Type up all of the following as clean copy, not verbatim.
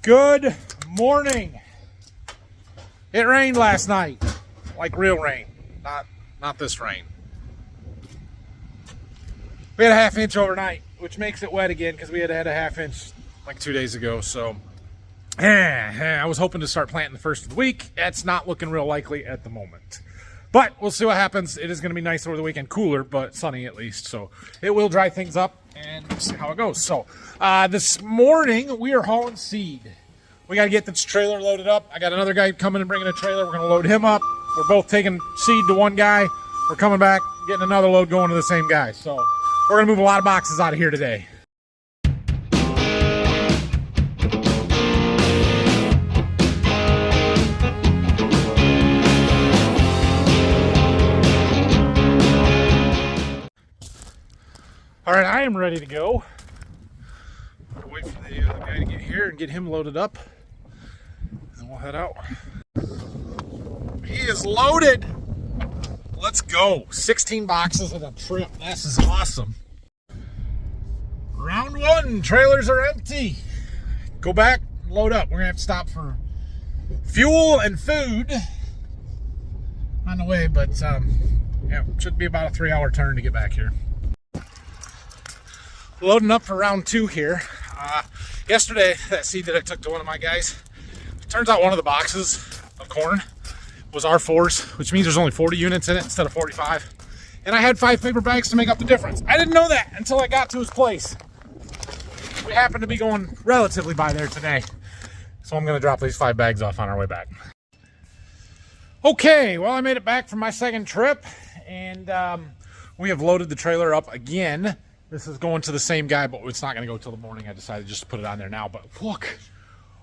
Good morning. It rained last night, like real rain, not this rain. We had a half inch overnight, which makes it wet again because we had a half inch like 2 days ago. So I was hoping to start planting the first of the week. That's not looking real likely at the moment. But we'll see what happens. It is going to be nice over the weekend, cooler, but sunny at least. So it will dry things up, and we'll see how it goes. So this morning, we are hauling seed. We got to get this trailer loaded up. I got another guy coming and bringing a trailer. We're going to load him up. We're both taking seed to one guy. We're coming back, getting another load going to the same guy. So we're going to move a lot of boxes out of here today. All right, I am ready to go. I'll wait for the other guy to get here and get him loaded up, and we'll head out. He is loaded. Let's go. 16 boxes in a trip. This is awesome. Round one, trailers are empty. Go back and load up. We're gonna have to stop for fuel and food on the way, but yeah, it should be about a 3-hour turn to get back here. Loading up for round two here. Yesterday, that seed that I took to one of my guys, it turns out one of the boxes of corn was R4s, which means there's only 40 units in it instead of 45. And I had 5 paper bags to make up the difference. I didn't know that until I got to his place. We happened to be going relatively by there today. So I'm gonna drop these 5 bags off on our way back. Okay, well, I made it back from my second trip, and we have loaded the trailer up again. This is going to the same guy, but it's not going to go till the morning. I decided just to put it on there now. But look,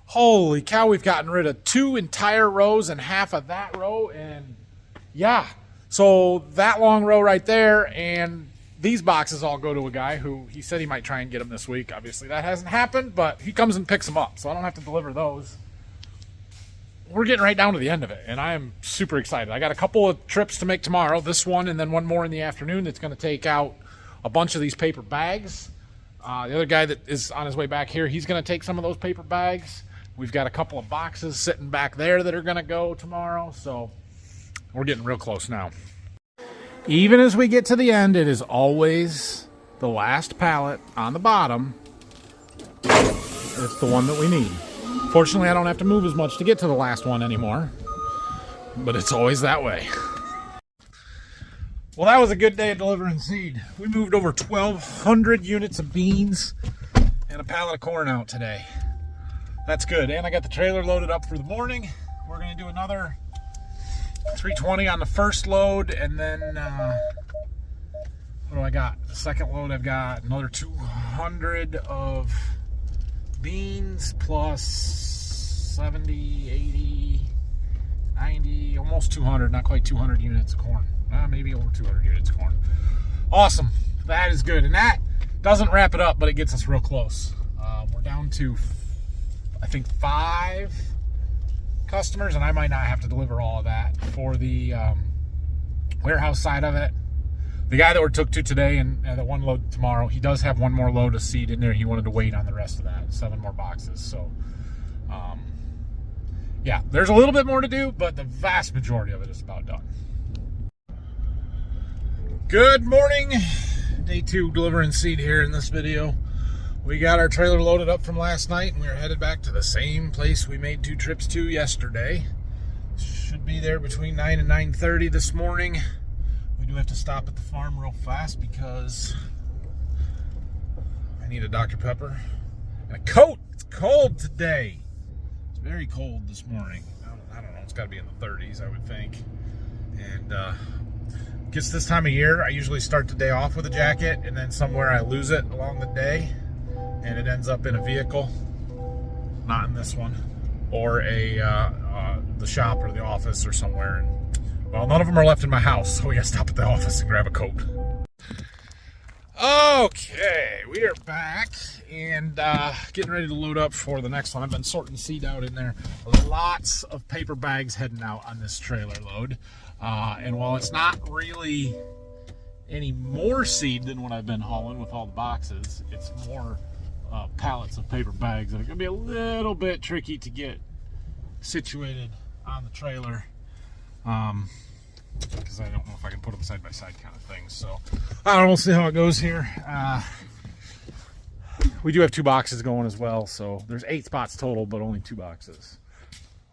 holy cow, we've gotten rid of 2 entire rows and half of that row. And yeah, so that long row right there, and these boxes all go to a guy who he said he might try and get them this week. Obviously, that hasn't happened, but he comes and picks them up, so I don't have to deliver those. We're getting right down to the end of it, and I am super excited. I got a couple of trips to make tomorrow, this one and then one more in the afternoon that's going to take out a bunch of these paper bags. The other guy that is on his way back here, he's going to take some of those paper bags. We've got a couple of boxes sitting back there that are going to go tomorrow, so we're getting real close now. Even as we get to the end, it is always the last pallet on the bottom. It's the one that we need. Fortunately, I don't have to move as much to get to the last one anymore, but it's always that way. Well, that was a good day of delivering seed. We moved over 1,200 units of beans and a pallet of corn out today. That's good. And I got the trailer loaded up for the morning. We're going to do another 320 on the first load, and then what do I got? The second load, I've got another 200 of beans plus 70, 80, 90, almost 200, not quite 200 units of corn. Maybe over 200 units of corn. Awesome. That is good. And that doesn't wrap it up, but it gets us real close. We're down to, I think, 5 customers, and I might not have to deliver all of that for the warehouse side of it. The guy that we took to today and the one load tomorrow, he does have one more load of seed in there. He wanted to wait on the rest of that, 7 more boxes. So, yeah, there's a little bit more to do, but the vast majority of it is about done. Good morning. Day 2 delivering seed here in this video. We got our trailer loaded up from last night, and we are headed back to the same place we made 2 trips to yesterday. Should be there between 9 and 9:30 this morning. We do have to stop at the farm real fast because I need a Dr. Pepper and a coat. It's cold today. It's very cold this morning. I don't know. It's got to be in the 30s, I would think. And gets this time of year, I usually start the day off with a jacket, and then somewhere I lose it along the day, and it ends up in a vehicle, not in this one, or the shop or the office or somewhere. And, well, none of them are left in my house, so we gotta stop at the office and grab a coat. Okay, we are back and getting ready to load up for the next one. I've been sorting seed out in there. Lots of paper bags heading out on this trailer load. And while it's not really any more seed than what I've been hauling with all the boxes, it's more pallets of paper bags that are going to be a little bit tricky to get situated on the trailer. Because I don't know if I can put them side by side kind of thing. So I don't know, we'll see how it goes here. We do have 2 boxes going as well, so there's 8 spots total, but only 2 boxes.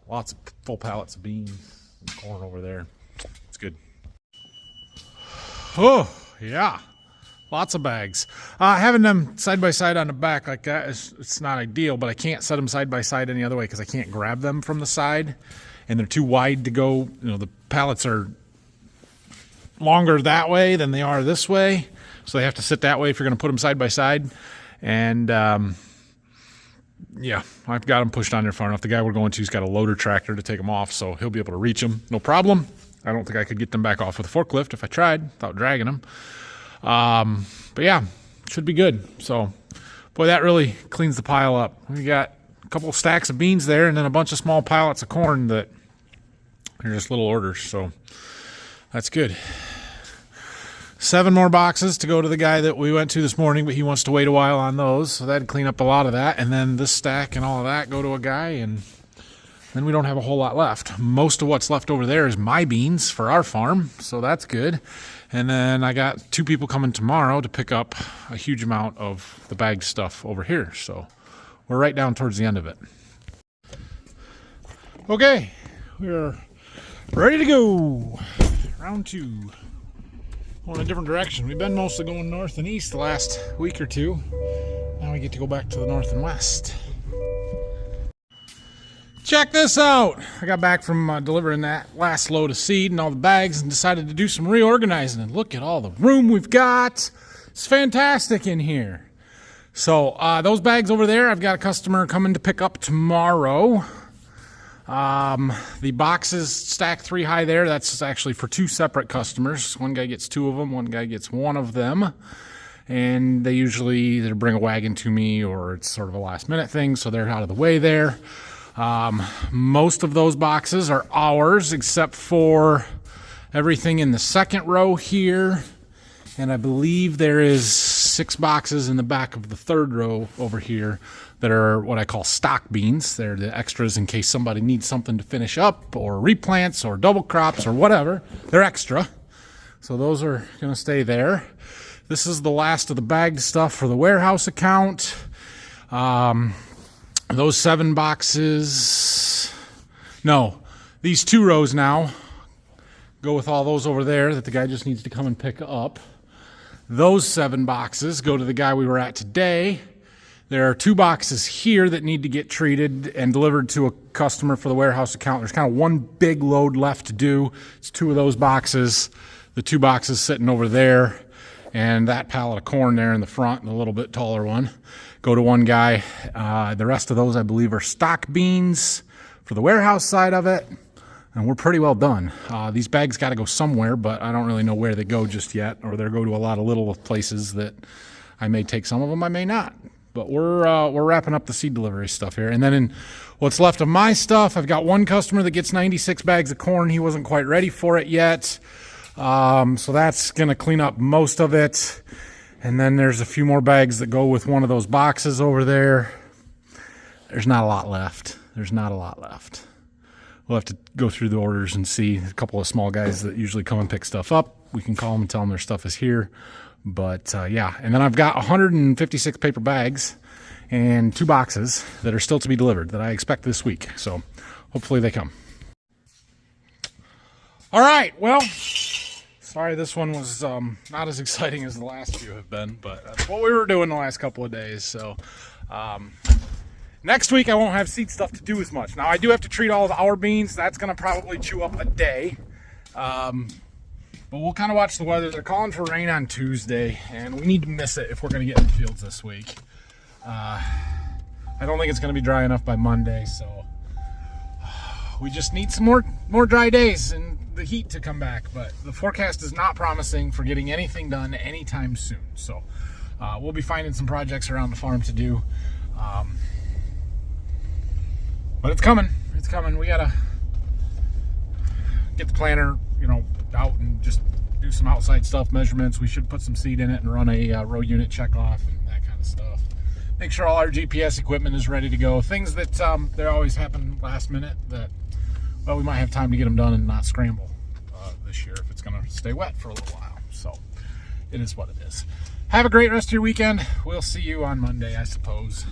Lots of full pallets of beans and corn over there. It's good. Oh yeah, lots of bags. Having them side by side on the back like that it's not ideal, but I can't set them side by side any other way because I can't grab them from the side, and they're too wide to go. You know, the pallets are longer that way than they are this way, so they have to sit that way if you're going to put them side by side. And yeah, I've got them pushed on there far enough. The guy we're going to's got a loader tractor to take them off, so he'll be able to reach them, no problem. I don't think I could get them back off with a forklift if I tried without dragging them. But yeah, should be good. So, boy, that really cleans the pile up. We got a couple of stacks of beans there, and then a bunch of small pallets of corn that are just little orders. So that's good. 7 more boxes to go to the guy that we went to this morning, but he wants to wait a while on those, so that'd clean up a lot of that. And then this stack and all of that go to a guy, and then we don't have a whole lot left. Most of what's left over there is my beans for our farm, so that's good. And then I got 2 people coming tomorrow to pick up a huge amount of the bagged stuff over here, so we're right down towards the end of it. Okay, we're ready to go. Round 2. Going a different direction. We've been mostly going north and east the last week or 2. Now we get to go back to the north and west. Check this out. I got back from delivering that last load of seed and all the bags and decided to do some reorganizing. And look at all the room we've got. It's fantastic in here. So those bags over there, I've got a customer coming to pick up tomorrow. The boxes stacked 3 high there, that's actually for 2 separate customers. One guy gets 2 of them, one guy gets 1 of them. And they usually either bring a wagon to me or it's sort of a last minute thing, so they're out of the way there. Most of those boxes are ours, except for everything in the second row here. And I believe there is 6 boxes in the back of the third row over here that are what I call stock beans. They're the extras in case somebody needs something to finish up or replants or double crops or whatever. They're extra. So those are going to stay there. This is the last of the bagged stuff for the warehouse account. Those 7 boxes, no, these 2 rows now go with all those over there that the guy just needs to come and pick up. Those 7 boxes go to the guy we were at today. There are 2 boxes here that need to get treated and delivered to a customer for the warehouse account. There's kind of one big load left to do. It's 2 of those boxes. The 2 boxes sitting over there, and that pallet of corn there in the front, and a little bit taller one, go to one guy. The rest of those, I believe, are stock beans for the warehouse side of it, and we're pretty well done. These bags got to go somewhere, but I don't really know where they go just yet, or they'll go to a lot of little places that I may take some of them, I may not. But we're wrapping up the seed delivery stuff here. And then in what's left of my stuff, I've got one customer that gets 96 bags of corn. He wasn't quite ready for it yet. So that's going to clean up most of it. And then there's a few more bags that go with one of those boxes over there. There's not a lot left. There's not a lot left. We'll have to go through the orders and see. A couple of small guys that usually come and pick stuff up, we can call them and tell them their stuff is here. But yeah, and then I've got 156 paper bags and 2 boxes that are still to be delivered that I expect this week. So hopefully they come. All right, well, sorry this one was not as exciting as the last few have been, but that's what we were doing the last couple of days. So next week I won't have seed stuff to do as much. Now I do have to treat all of our beans. That's going to probably chew up a day. But we'll kind of watch the weather. They're calling for rain on Tuesday, and we need to miss it if we're going to get in the fields this week. I don't think it's going to be dry enough by Monday, so we just need some more dry days and the heat to come back. But the forecast is not promising for getting anything done anytime soon. So we'll be finding some projects around the farm to do. But it's coming. It's coming. We got to get the planter, out and just do some outside stuff, measurements. We should put some seed in it and run a row unit check off and that kind of stuff. make sure all our GPS equipment is ready to go. Things that they always happen last minute that, well, we might have time to get them done and not scramble this year if it's going to stay wet for a little while. So it is what it is. Have a great rest of your weekend. We'll see you on Monday, I suppose.